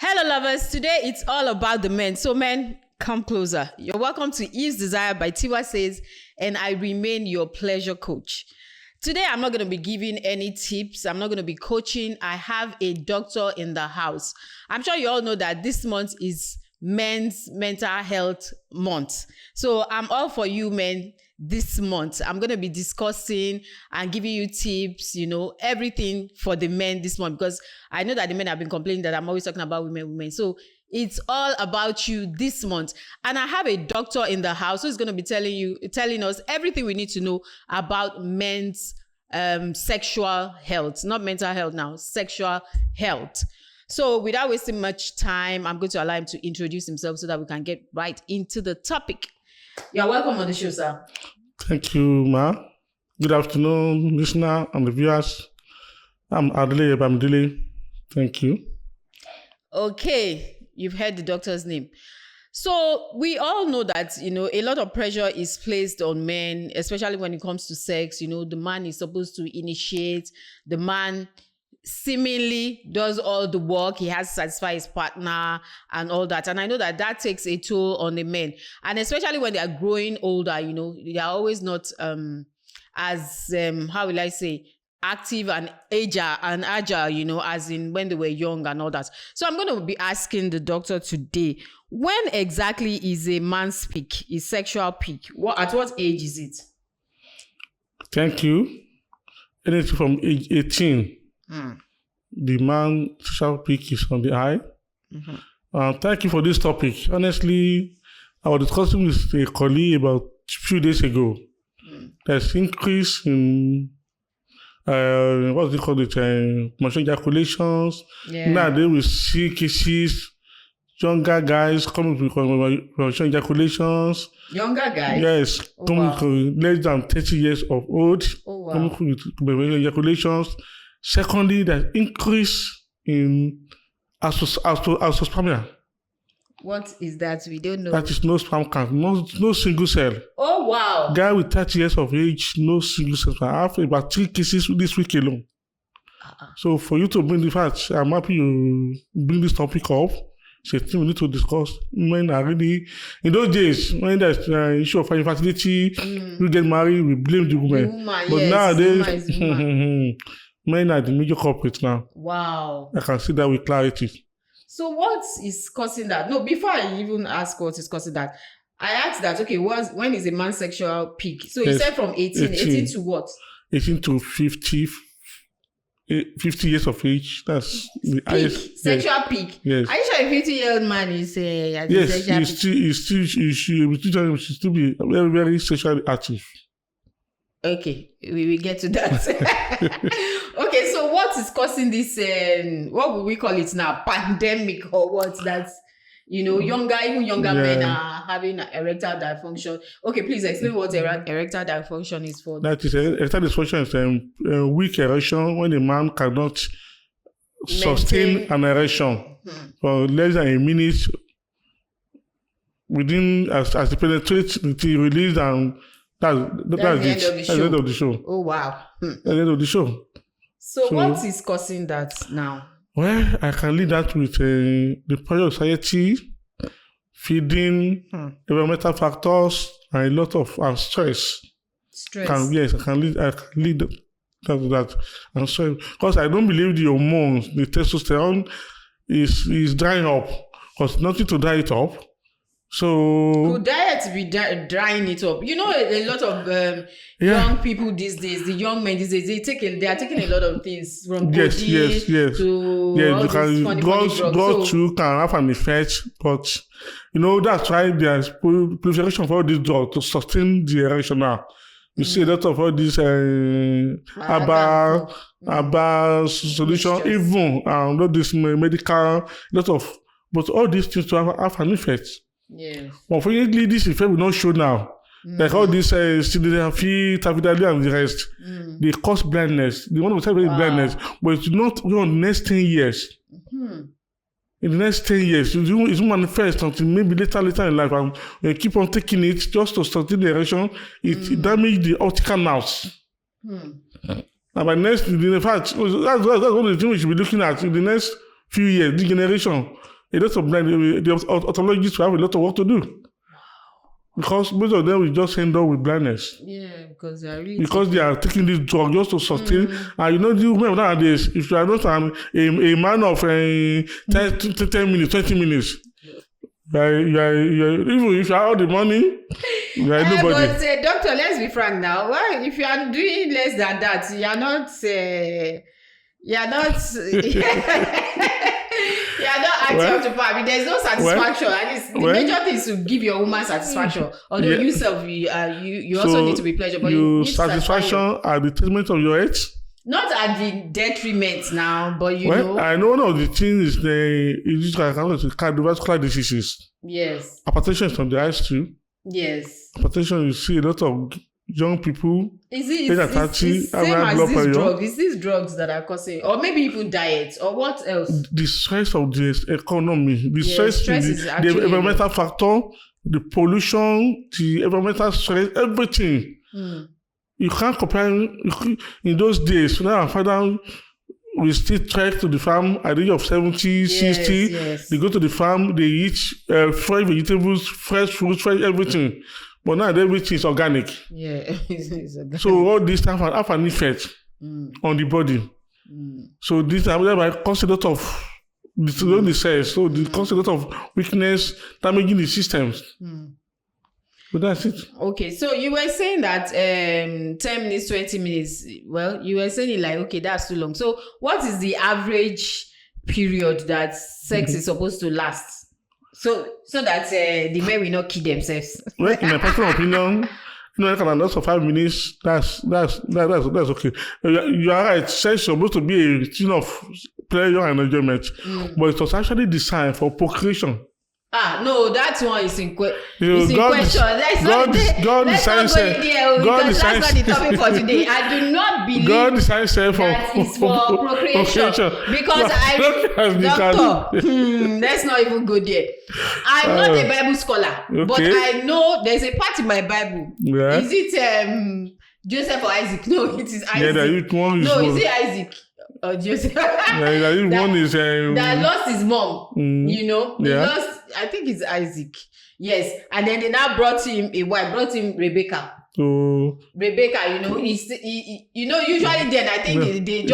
Hello, lovers. Today it's all about the men. So, men, come closer. You're welcome to Eve's Desire by Tiwa Says, and I remain your pleasure coach. Today, I'm not going to be giving any tips. I'm not going to be coaching. I have a doctor in the house. I'm sure you all know that this month is Men's Mental Health Month. So, I'm all for you, men. This month I'm going to be discussing and giving you tips, everything for the men this month, because I know that the men have been complaining that I'm always talking about women. So it's all about you this month. And I have a doctor in the house who's going to be telling us everything we need to know about men's sexual health, not mental health now, sexual health. So without wasting much time, I'm going to allow him to introduce himself so that we can get right into the topic. You're welcome on the show, sir. Thank you, Ma. Good afternoon, listener and the viewers. I'm Adeleye. Thank you. Okay, you've heard the doctor's name. So we all know that, a lot of pressure is placed on men, especially when it comes to sex. The man is supposed to initiate. The man seemingly does all the work. He has to satisfy his partner and all that. And I know that takes a toll on the men. And especially when they are growing older, they are always not as, active and agile, as in when they were young and all that. So I'm going to be asking the doctor today, when exactly is a man's peak, his sexual peak? At what age is it? Thank you. Anything from age 18. The man's sexual peak is on the high. Thank you for this topic. Honestly, I was discussing with a colleague about a few days ago. There's increase in premature ejaculations. Yeah. Nowadays we see cases, younger guys coming with premature ejaculations. Younger guys? Yes, coming less than 30 years of old. Oh, wow. Coming with premature ejaculations. Secondly, there's increase in azoospermia. What is that? We don't know. That is no sperm count, no single cell. Oh, wow. Guy with 30 years of age, no single cell. I have about 3 cases this week alone. So for you to bring the facts, I'm happy you bring this topic up. It's a thing we need to discuss. Men are really, in those days, when there's issue of infertility, we get married, we blame the woman. But nowadays, men are the major culprits now. Wow. I can see that with clarity. So what is causing that? No, before I even ask what is causing that, I asked that, okay, when is a man's sexual peak? So you said from 18 to what? 18 to 50 years of age. That's the highest. Sexual peak? Yes. Are you sure a 50-year-old man is yes, he should still be very, very sexually active. Okay, we will get to that. Okay, so what is causing this, what will we call it now, pandemic or what? That's, even younger men are having erectile dysfunction. Okay, please explain what erectile dysfunction is for. That is, erectile dysfunction is a weak erection when a man cannot sustain an erection for less than a minute within, as he penetrates, the release, and that's the end of the show. Oh, wow. That's the end of the show. So what is causing that now? Well, I can lead that with the pressure of society, feeding, environmental factors, and a lot of stress. Stress? I can lead that and stress. Because I don't believe the hormones, the testosterone, is drying up. Because nothing to dry it up. So could diet be drying it up? A lot of young people these days, the young men these days, they are taking a lot of things from body to you can drugs too can have an effect, but that's why there's proliferation for all these drugs to sustain the erection now. You see a lot of all these herbal solution, even all this medical, but all these things to have an effect. Yes. Unfortunately, this effect will not show now. Like all this sildenafil, tafidali, and the rest. They cause blindness. They want to tell blindness, but it's not in the next 10 years. In the next 10 years, it will manifest until maybe later in life. And when you keep on taking it just to sustain the erection, it damages the optical nerves. And by next, in fact, that's one of the things we should be looking at in the next few years, degeneration. a lot of blind, the ophthalmologists will have a lot of work to do. Because most of them will just end up with blindness. Yeah, because they are taking this drug just to sustain. And the women nowadays, if you are not a man of 10 minutes, 20 minutes, even if you have all the money, you are nobody. But doctor, let's be frank now. Well, if you are doing less than that, you are not acting up to par. I mean, there's no satisfaction. The major thing is to give your woman satisfaction. Although yourself, you also need to be pleasure. But you need satisfaction at the detriment of your health. Not at the detriment now, but I know one of the things is cardiovascular diseases. Yes. Hypertension is from the eyes too. Yes. Hypertension, you see a lot of young people. Is it same as these drugs? Is these drugs that are causing, or maybe even diet, or what else? The stress of the economy, the stress is actually the environmental factor, the pollution, the environmental stress, everything. You can't compare. In those days, when our father we still trek to the farm at the age of 70, 60. Yes. They go to the farm, they eat fresh vegetables, fresh fruits, fresh everything. But now everything is organic. Yeah, it's organic. So all this stuff have an effect on the body. So this causes a lot of the cells. So it causes a lot of weakness, damaging the systems. So that's it. Okay, so you were saying that 10 minutes, 20 minutes. Well, you were saying it like, okay, that's too long. So what is the average period that sex is supposed to last? So that the men will not kill themselves. Well, in my personal opinion, I can last for 5 minutes. That's okay. You are right. Sex is supposed to be a thing of pleasure and enjoyment, but it was actually designed for procreation. No, that one is in question. God Let's not go in there because that's not the topic for today. I do not believe God designed sex that is for procreation. Because doctor, let's not even go there. I'm not a Bible scholar, but I know there's a part in my Bible. Yeah. Is it Joseph or Isaac? No, it is Isaac. Is it Isaac? Joseph. One is that lost his mom. He lost. I think it's Isaac. Yes, and then they now brought him a wife. Brought him Rebecca. So Rebecca, usually then I think they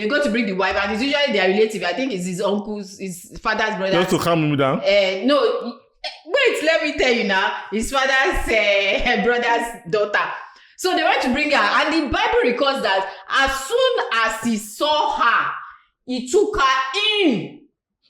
go to bring the wife, and it's usually their relative. I think it's his uncle's, his father's brother. Just to calm him down. No, wait. Let me tell you now. His father's brother's daughter. So they went to bring her, and the Bible records that as soon as he saw her, he took her in.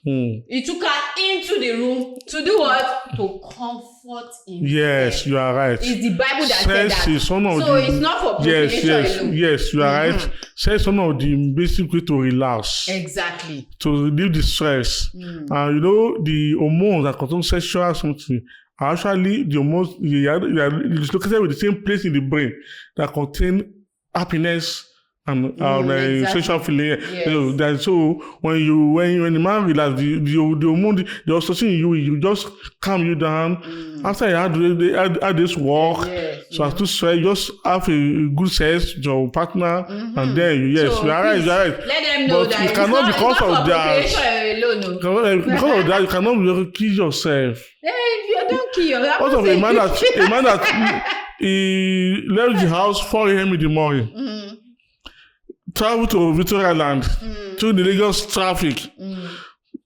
He took her into the room to do what? To comfort him. Yes, you are right. It's the Bible that said that. Is one of it's not for procreation alone. Yes, you are right. Sex is one of the basic way to relax. Exactly. To relieve the stress. And the hormones that control sexual something are actually the hormones. They are located with the same place in the brain that contain happiness and exactly. Sexual feeling. Yes. So when the man relax, the hormone, the oxytocin in you just calm you down. After you had this walk, so as to say, just have a good sex with your partner, and then you are right. Let them know that you cannot because of that. Alone, because of that, you cannot kill yourself. You don't kill yourself. What of a man that he left the house 4 a.m. in the morning? Travel to Victoria Land through the Lagos traffic,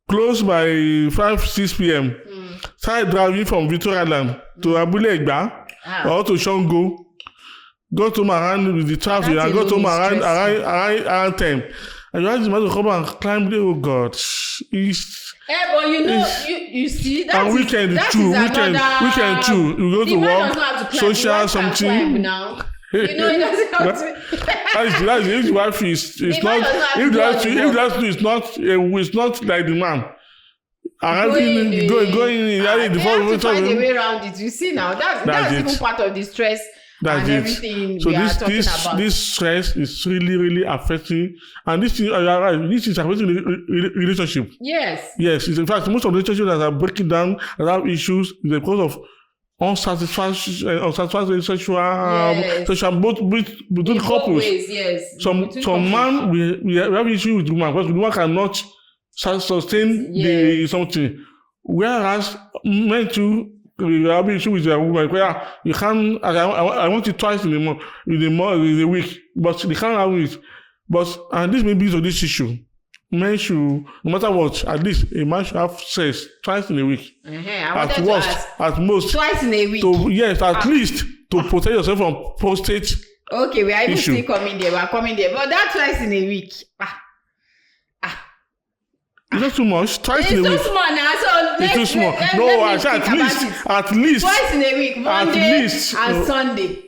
close by 5-6 p.m. Start driving from Victoria Land to Abule Egba or to Shango. Go to Maran with the traffic and go to Maran around 10. And you ask the man to come and climb the God. But you see that and weekend too. You go to work, social something. He doesn't have to. That's his wife is not. If it's not like the man. Going in. They have to find a way around it. You see now, that's even part of the stress. That's and everything so we are talking about. This stress is really, really affecting, and this is affecting the relationship. Yes. In fact, most of the relationships that are breaking down, that have issues, is because of unsatisfied sexual both between couples. Yes. Some man we have issue with woman because the woman cannot sustain the something. Whereas men too, you have issue with a woman where you can't. I want it twice in a week, but they can't have it. And this may be to this issue. Men should, no matter what, at least a man should have sex twice in a week. At worst, at most. Twice in a week. At least to protect yourself from prostate. Okay, we are even still coming there. We are coming there, but that twice in a week. It's not too much. Twice in a week. It's too small now. So it's too small. No, I said at least. Twice in a week. Monday and Sunday.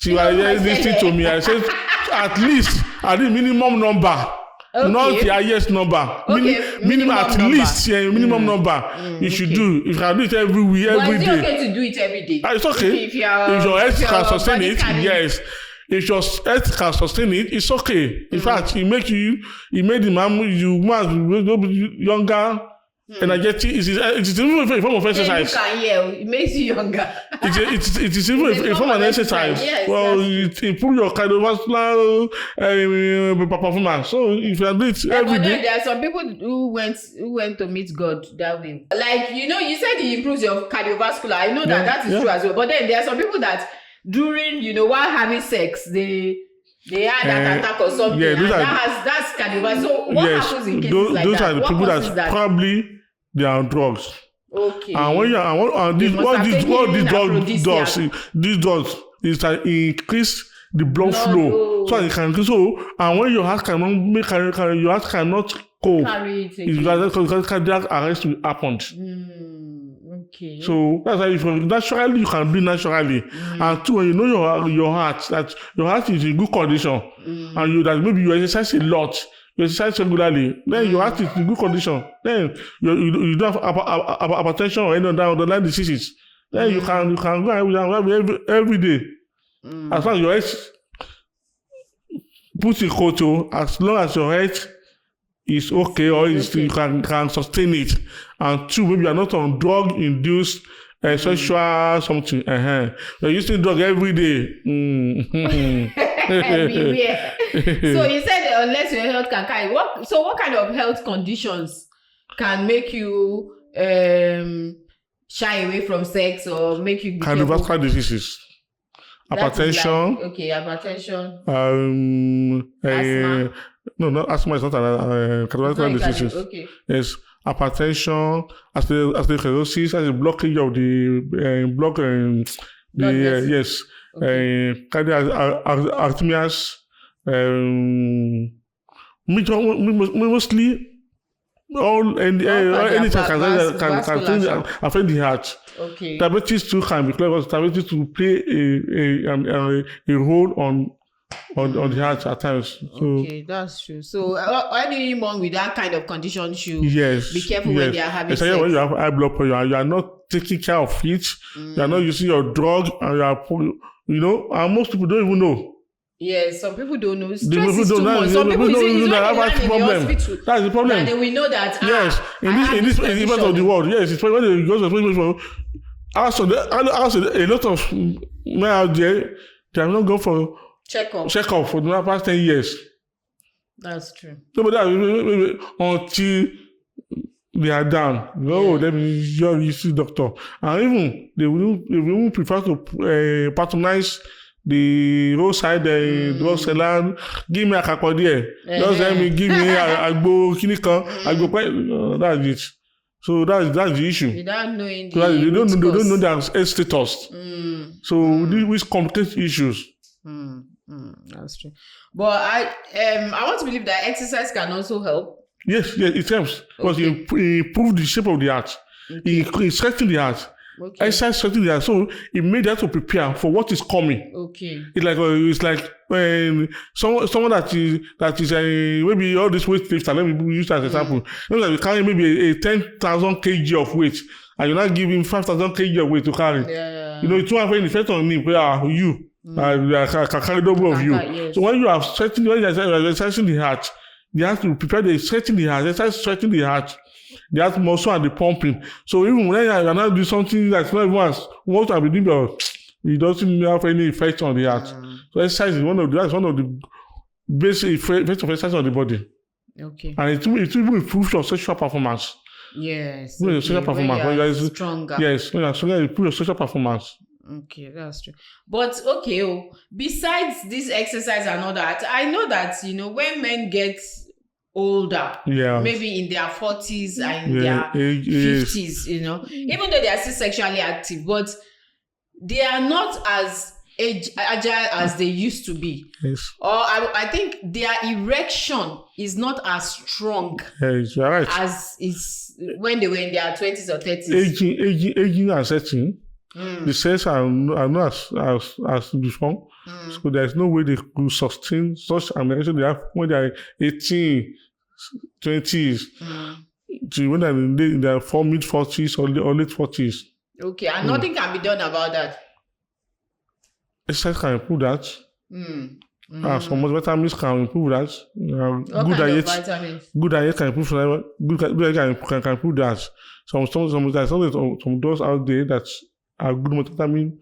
You are listening to me. I said at least at the minimum number. Okay. Not the highest number. Okay. Minimum at number. Least minimum number. You should do. If you can do it every week, every day. But it's okay to do it every day. It's okay. If your health can sustain it, yes. If your health can sustain it, it's okay. In fact, it made the man younger, energetic. It's even a form of exercise. It makes you younger. It is even a form of exercise. Yes, well, it improves your cardiovascular performance. So if you do it every day. There are some people who went to meet God that way. Like, you said it improves your cardiovascular. I know that is true as well. But then there are some people that during, while having sex, they had that attack or something. Yeah, that's cardiovascular. So what happens in cases like that? Those are the people that probably they are on drugs. Okay. And what this does is that it increase the blood flow. So it can and when your heart cannot cope, it's cardiac arrest will happen. Okay. So that's why naturally you can breathe naturally. And two, when you know your heart, that your heart is in good condition, and that maybe you exercise a lot, you exercise regularly, then your heart is in good condition. Then you don't have hypertension or any underlying diseases. Then you can go every day. As long as your health puts in control, as long as your health is okay or you can sustain it. And two, maybe you're not on drug-induced sexual something. You're using drug every day. Everywhere. So you said unless your health can carry. What kind of health conditions can make you shy away from sex or make you cardiovascular diseases? Hypertension. Hypertension. Asthma. No, not asthma is not an cardiovascular disease. Okay. Yes, hypertension, atherosclerosis, as a blockage of the block cardiac arrhythmias. Mostly anything can affect the heart. Okay. Diabetes too can be because diabetes to play a role on the heart at times. Okay, that's true. So anyone with that kind of condition should be careful when they are having sex. When you have high blood pressure, you are not taking care of it. You are not using your drug, and and most people don't even know. Yes, some people don't know. Stress is too much. Some people don't know that the problem. That's the problem. And then we know that. Yes, in this part of the world, yes, it's when they go to hospital. Also, a lot of men out there, they have not gone for check-up for the past 10 years. That's true. No, but until they are down. Let me see doctor. And even they will prefer to patronize the roadside drug seller. Give me a kakọ there. Just let me give me agbo kinikan. Agbo that's it. So that's the issue. Without knowing they don't know their status. So these complicate issues. That's true. But I want to believe that exercise can also help. Yes, it helps because it improves the shape of the heart. It strengthens the heart. Okay. Exercise strengthens the heart, so it made that to prepare for what is coming. Okay. It's like when someone that is maybe all this weightlifter. Let me use that as an example. Like you carry maybe a 10,000 kg of weight, and you're not giving 5,000 kg of weight to carry. Yeah. It won't have any effect on me. Where are you? I can carry double of you. Yes. So when you are stretching the heart to prepare the stretching the heart, stretching the heart, the heart muscle and the pumping. So even when you are not doing something that's not even as what I believe, it doesn't have any effect on the heart. So exercise is one of the basic effects of exercise on the body. Okay. And it will improve your sexual performance. Yes. Your social performance. When you're stronger. Yes, when you're stronger, you improve your social performance. Okay, that's true. But okay, besides this exercise and all that, I know that, when men get older, maybe in their 40s and their 50s, even though they are still sexually active, but they are not as agile as they used to be. Yes. Or I think their erection is not as strong you're right. as is when they were in their 20s or 30s. Aging and setting. The cells are not as before. So there's no way they could sustain such an erection they have when they are 18, 20s, to when they're in their mid-40s or late 40s. Okay, and nothing can be done about that. Exercise can improve that. Some multivitamins can improve that. Good diet can improve that. Good diet can improve that. Some those out there that are good multivitamin.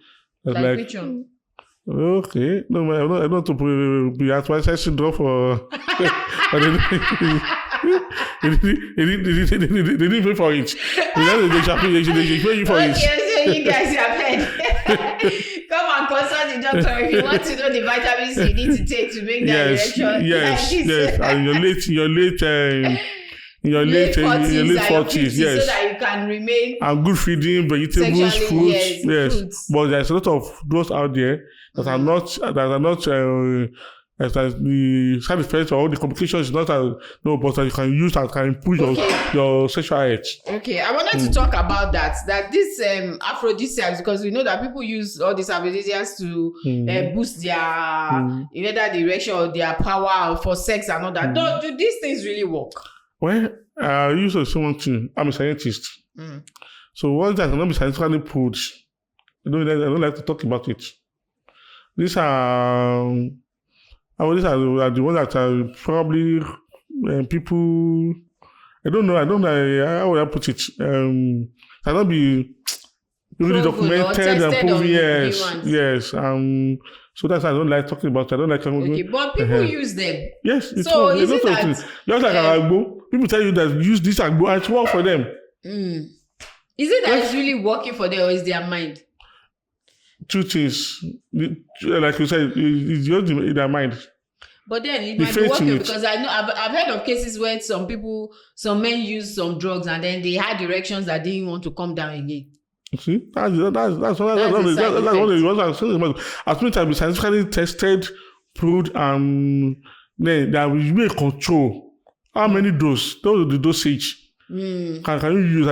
Like which one? Okay. No, I don't want to be advising drop for. They didn't pay for it. They should pay you for it. Okay, so you guys have heard. Come and consult the doctor if you want to know the vitamins you need to take to make that erection. Yes. And your late 40s, yes. So that you can remain. And good feeding, vegetables, fruits, yes. Fruits. But there's a lot of those out there that are not the side effects or the complications is not but that you can use that can improve your sexual health. Okay, I wanted to talk about that this aphrodisiacs, because we know that people use all these aphrodisiacs to boost their either the erection or their power for sex and all that. Do these things really work? Well, I used to say one thing. I'm a scientist. So what that cannot be scientifically proved, I don't like to talk about it. These are the ones that are probably people. I don't know. How would I put it? Cannot be really documented and proven. Yes. So that's why I don't like talking about it. I don't like talking about it. Okay, but people use them. Yes, it's so is it that just like agbo, people tell you that use this agbo and it's work for them. Is it that it's really working for them, or is their mind? Two things, like you said, it's just in their mind. But then it might be working, because I know I've heard of cases where some men use some drugs and then they had erections that didn't want to come down again. See, that's what I'm saying. As many times scientifically tested, proved, and then there will be a control. How many doses? Those are the dosage. Can you use?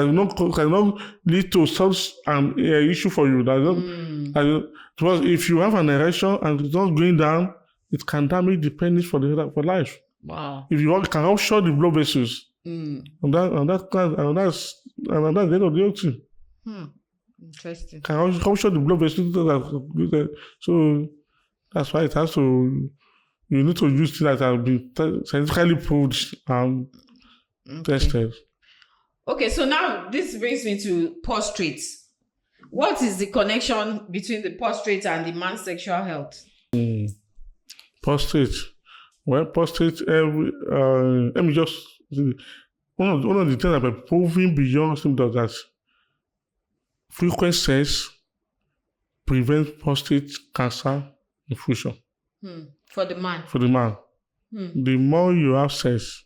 Cannot lead to such an issue for you. Because if you have an erection and it's not going down, it can damage the penis for life. Wow! If you can offshore the blood vessels, and that's the end of the whole thing. Interesting. Can offshore the blood vessels. So that's why it has to. You need to use things that have been scientifically proved and tested. Okay, so now this brings me to prostate. What is the connection between the prostate and the man's sexual health? Prostate. Well, prostate. Let me just one of the things that are proving beyond symptoms that frequent sex prevents prostate cancer infusion. For the man. For the man. The more you have sex,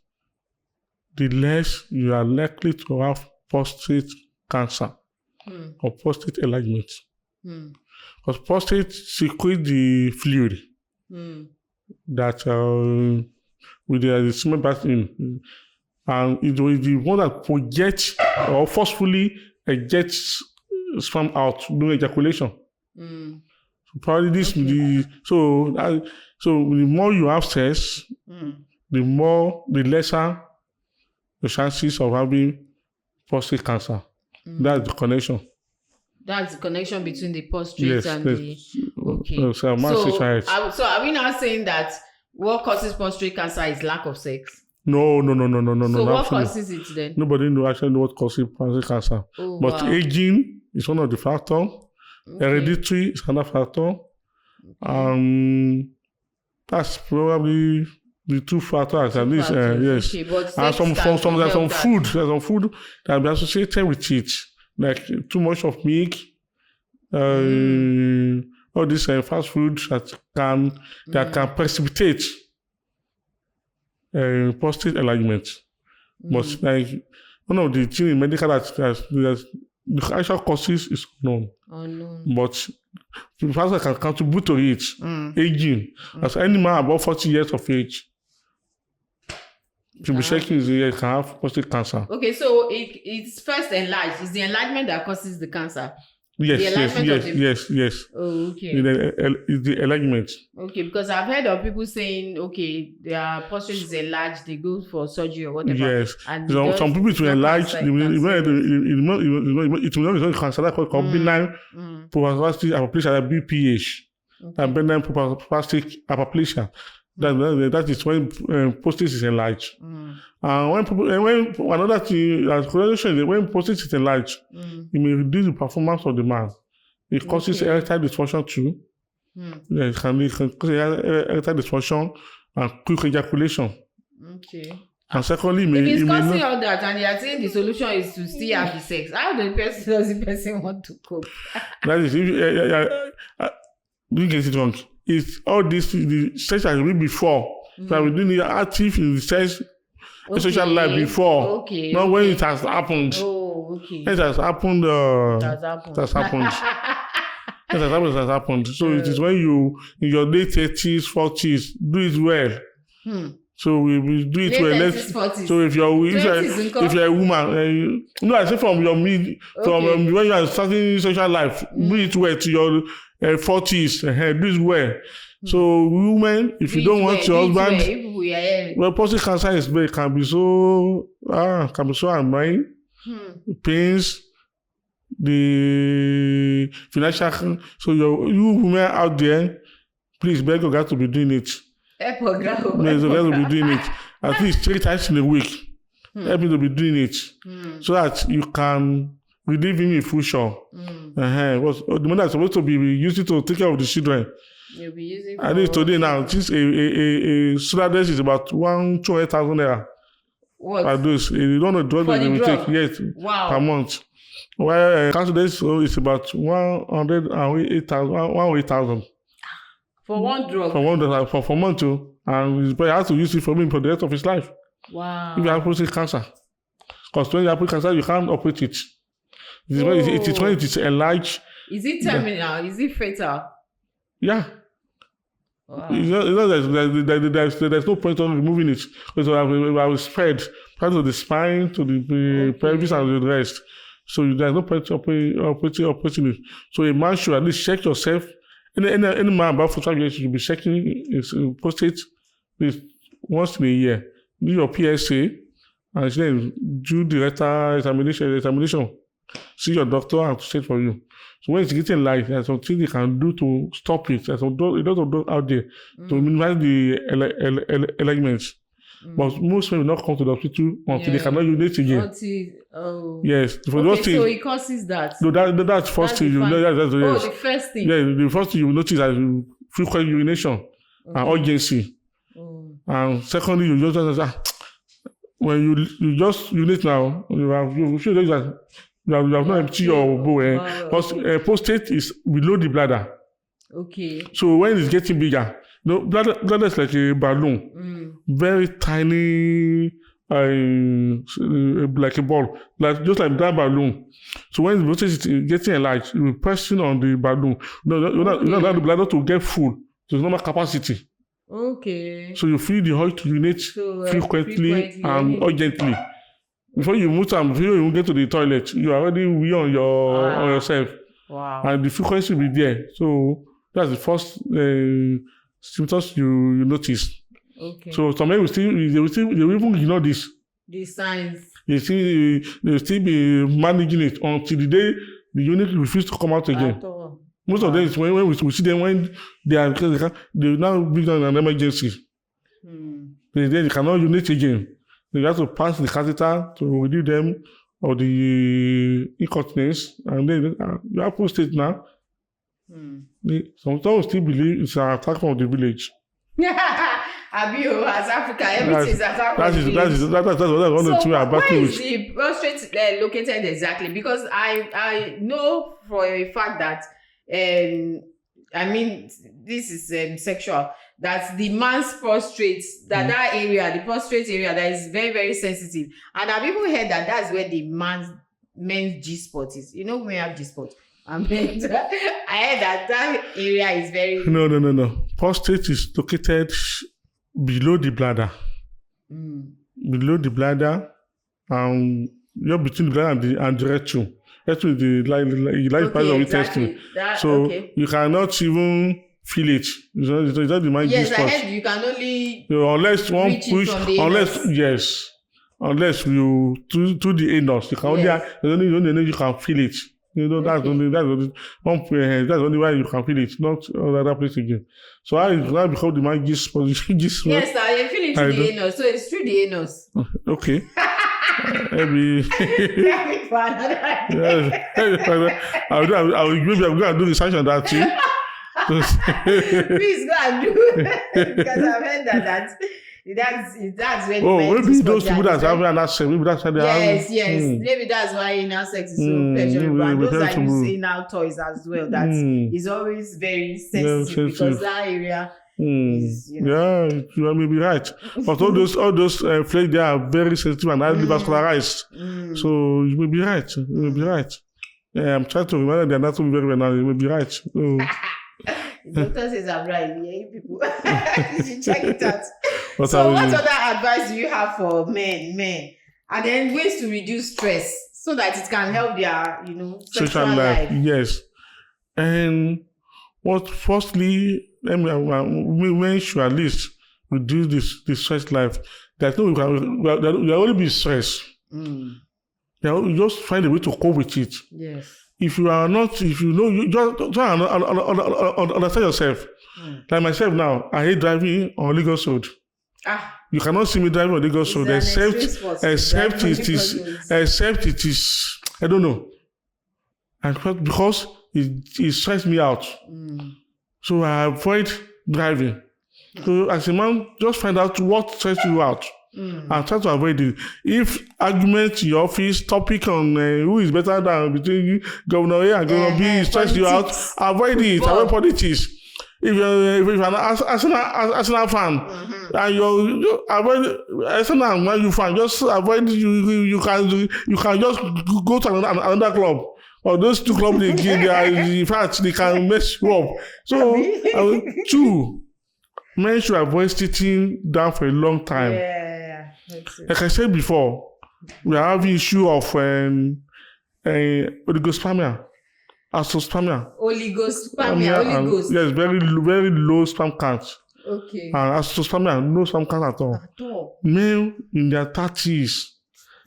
the less you are likely to have prostate cancer or prostate enlargement. Because prostate secretes the fluid that with the semen part in, and it will be the one that projects or forcefully ejects sperm out during ejaculation. So probably this so the more you have sex, the lesser the chances of having prostate cancer. That's the connection. That's the connection between the prostate and the. Okay. So are we now saying that what causes prostate cancer is lack of sex? No. So what causes it then? Nobody actually know what causes prostate cancer. But aging is one of the factors. Hereditary is another factor. That's probably The two factors, at least, yes. Okay, but And some there's some food that be associated with it, like too much of milk, all these fast food that can precipitate prostate enlargement. But like one of the things in medical that the actual causes is unknown. But the factors can contribute to it, aging. As any man above 40 years of age, to be checking can have prostate cancer. Okay, so it's first enlarged. It's the enlargement that causes the cancer. Yes. Oh, okay. It's the enlargement. Okay, because I've heard of people saying, okay, their prostate is enlarged, they go for surgery or whatever. Yes. And some people to enlarge, it will not be cancer called benign prostate aplasia, BPH, and benign prostate aplasia. That is when prostate is enlarged. And when another thing, as correlation is when prostate is enlarged, it may reduce the performance of the man. It causes erectile dysfunction too. It can cause erectile dysfunction and quick ejaculation. Okay. And secondly, if it's causing all that and you are saying the solution is to still have the sex, how does the person want to cope? That is, don't get it wrong. It's all this, the sex has been before. So we didn't active in the sex social life before. Not when it has happened. Oh, okay. It has happened. It has happened. It has happened. So it is when you, in your late 30s, 40s, do it well. So we do it well. So if you're a woman, I say from your from when you are starting social life, do it well to your 40s. Do it well. So women, if you don't want your husband, well, prostate cancer can be so annoying. Pains, the financial. So you women out there, please beg your guys to be doing it. Yes, the guys will be doing it at least 3 times in a week. Help me to be doing it so that you can relieve him in future. The money that's supposed to be used to take care of the children. You'll be using at least today now, since a solar desk is about 200,000 naira. What? I do. You don't know the drug they will take yet per month. Well, council desk is about 108,000. For one drug? For one drug, for month too. And he has to use it for the rest of his life. Wow. If you have prostate cancer. Because when you have prostate cancer, you can't operate it. It is when it is enlarged. Is it terminal? Is it fatal? Yeah. Wow. There's no point on removing it. Because I will spread part of the spine to the pelvis and the rest. So there's no point operating it. So a man should at least check yourself. Any man above 45 years should be checking his prostate once in a year. Do your PSA and then do the rectal examination. See your doctor and to check for you. So when it's getting light, there's something they can do to stop it. There's a lot of those out there to minimize the enlargements. But most men will not come to the hospital until they cannot urinate again. Yes. So it causes that. No, that's first thing. The first thing. Yeah, the first thing you will notice is frequent urination and urgency. And secondly, you just when you just urinate now, you feel that you have not empty your bowel. Because prostate is below the bladder. Okay. So when it's getting bigger, bladder is like a balloon, very tiny, like a ball, just like that balloon. So when the prostate is getting enlarged, you're pressing on the balloon. You don't allow the bladder to get full to its normal capacity. Okay. So you feel the urge to urinate frequently and urgently. Before you move time, before you get to the toilet, you are already wee on yourself. Wow. And the frequency will be there. So that's the first symptoms you notice. Okay. So some men they will even ignore this. The signs. They will still be managing it until the day the unit refuses to come out again. Most of them is when we see them when they now bring on an emergency. They cannot urinate again. They have to pass the catheter to relieve them of the incontinence, and then you have prostate now. Some still believe it's an attack from the village. Abio, as Africa, everything is as Africa. That's what I want to about. Where is the prostate located exactly? Because I know for a fact that I mean this is sexual. That the man's prostate, that area, the prostate area, that is very, very sensitive. And I've even heard that that's where the men's G-spot is. You know, we have G-spot. I heard that area is very... No. Prostate is located below the bladder. Below the bladder, you're between the bladder and the rectum. Rectum is the part of intestine. You cannot even feel it. It's not the mind. Yes, I heard you can only unless one push, unless you to the anus, you can only you can feel it. You know, that's only that's only why you can feel it, not other place again. So I now become the mind gist. Yes, I feel it through the anus, so it's through the anus. Okay. Maybe. Maybe I'm going to do research on that too. Please go and do it because I've heard that's when maybe those people that have anal sex, maybe that's why they have. Yes, maybe that's why anal sex is so pleasurable. And those are using anal toys as well. That is always very sensitive because that area is, yeah, you may be right. But all those flakes, they are very sensitive and highly vascularized. So you may be right. Yeah, I'm trying to remember the anatomy very well now. You may be right. The doctor says I'm right. Yeah, people. You should check it out. What other advice do you have for men? And then ways to reduce stress so that it can help their, sexual life. Yes. And firstly, women should at least reduce this stress life. That no, you only be stressed. You just find a way to cope with it. Yes. If you just try and understand yourself. Like myself now, I hate driving on Lagos Road. You cannot see me driving on Lagos Road except it is I don't know. And because it stresses me out. So I avoid driving. So as a man, just find out what stresses you out. And try to avoid it. If argument in your office, topic on who is better than between Governor A and Governor B stress you out, avoid it. Avoid politics. If you're an Arsenal fan and you avoid Arsenal Man U fan, just avoid you can just go to another club. Or those two clubs in fact they can mess you up. So 2, men should avoid sitting down for a long time. Like I said before, we are having issue of oligospermia, azoospermia. Oligos. Yes, very low sperm count. Okay. And azoospermia, no sperm count at all. Men in their 30s,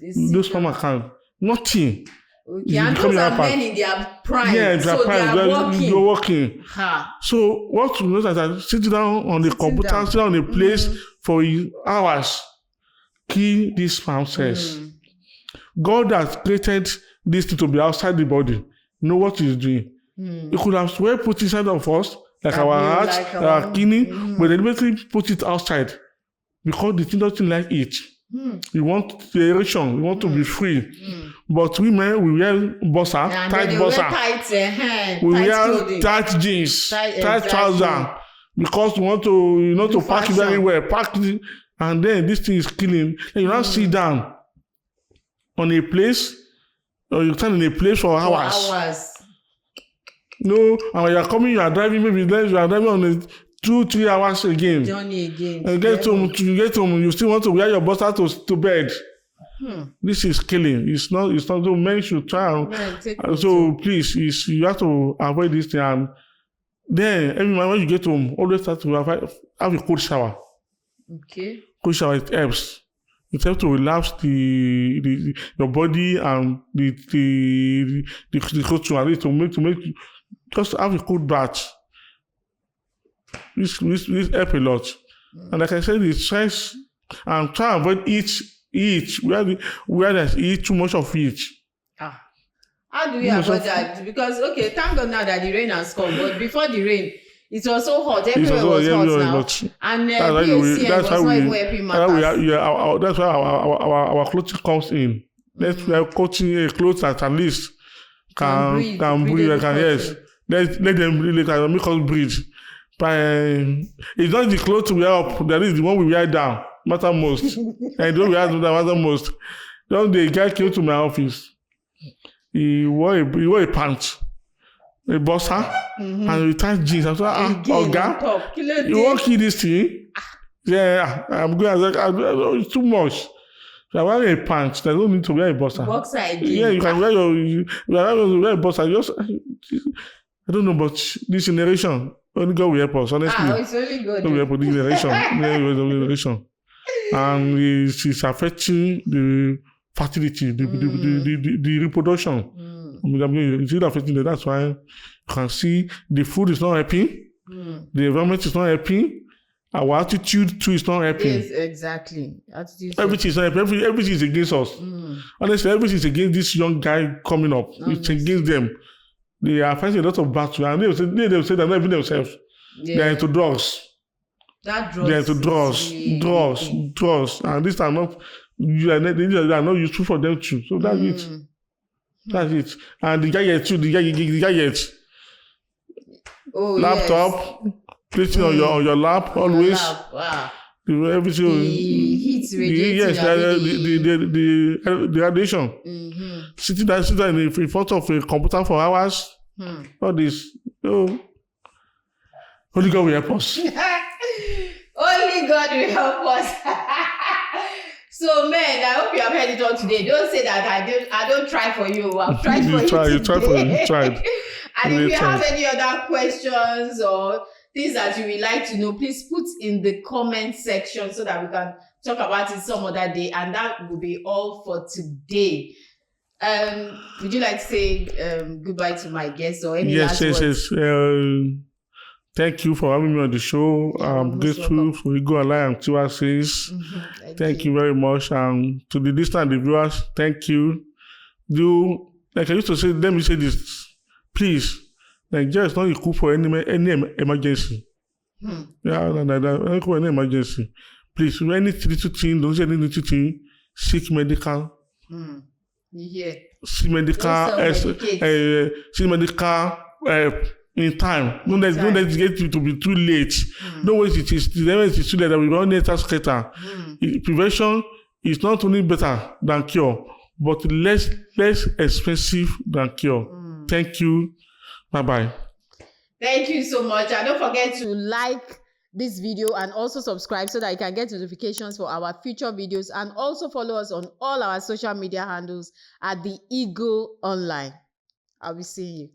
no sperm count, nothing. Okay, and those are men in their prime. Yeah, so they are working. You're working. So what you know is that sitting down on the computer, sitting on a place for hours. Kill these sperm cells. God has created this thing to be outside the body. Know what He's doing. He could have put inside of us, like our heart, our kidney, but deliberately put it outside because the thing doesn't like it. We want the erection. We want to be free. But women, we wear bossa, tight bossa. We wear tight jeans, tight trousers because we want to, to pack it very well. And then this thing is killing. And you now sit down on a place, or you stand in a place for hours. No, and when you are coming, you are driving, maybe you are driving on a 2-3 hours again. Journey again. And you get home, you still want to wear your bossa to bed. This is killing. It's not so men should try. So please, you have to avoid this thing. And then every time when you get home, always start to have a cold shower. Okay. Cold shower, it helps. It helps to relax your body and the cold shower to make just have a cold bath. This help a lot. And like I said, the stress and try and avoid eat where there's eat too much of it. How do we avoid that? Because okay, thank God now that the rain has come, but before the rain, It was so hot. Everywhere was hot now. And that's why not even helping matters. That's why our clothing comes in. Let's wear clothes that at least can breathe. Yes. Let them really can make us breathe. But it's not the clothes we wear up. That is the one we wear down. Matter most. And the one we wear down matter most. Then the guy came to my office. He wore a pants, a boxer, and a tight jeans. I said, Oga, you won't kill this thing? Yeah, I'm going. It's too much. So I wear a pants. There's no need to wear a boxer. Yeah, you can wear a boxer. I don't know, but this generation, only God will help us, honestly. It's only good. God will help us, this generation. And it's affecting the fertility, the reproduction. It's affecting that. That's why you can see the food is not helping, the environment is not helping, our attitude too is not helping. Yes, exactly. Everything is not helping. Everything is against us. Honestly, everything is against this young guy coming up. It's against them. They are fighting a lot of battles, and they will say they're not even themselves. Yeah. They are into drugs. They are into drugs, and these are not. They are not useful for them too. So that's it. That's it. And the gadgets. Laptop, placing on your lap always. Wow. Everything. The heat radiating. Yes, the radiation. Sitting in front of a computer for hours. All this. Only God will help us. Only God will help us. So, men, I hope you have heard it all today. Don't say that I don't try for you. I've tried for you today. You tried for you. You tried. And if you have any other questions or things that you would like to know, please put in the comment section so that we can talk about it some other day. And that will be all for today. Would you like to say goodbye to my guests or any last words? Yes. Thank you for having me on the show. I'm grateful for Adeleye and Tiwa says. Thank you very much. And to the distant viewers, thank you. Like I used to say, let me say this. Please, Nigeria is not equipped for any emergency. Any emergency. Please, any little thing, don't say any little thing, seek medical. Seek medical in time. Don't let it get you to be too late. Don't wait it is too late that we run later skater. Prevention is not only better than cure, but less expensive than cure. Thank you. Bye-bye. Thank you so much. And don't forget to like this video and also subscribe so that you can get notifications for our future videos, and also follow us on all our social media handles at The Eagle Online. I'll be seeing you.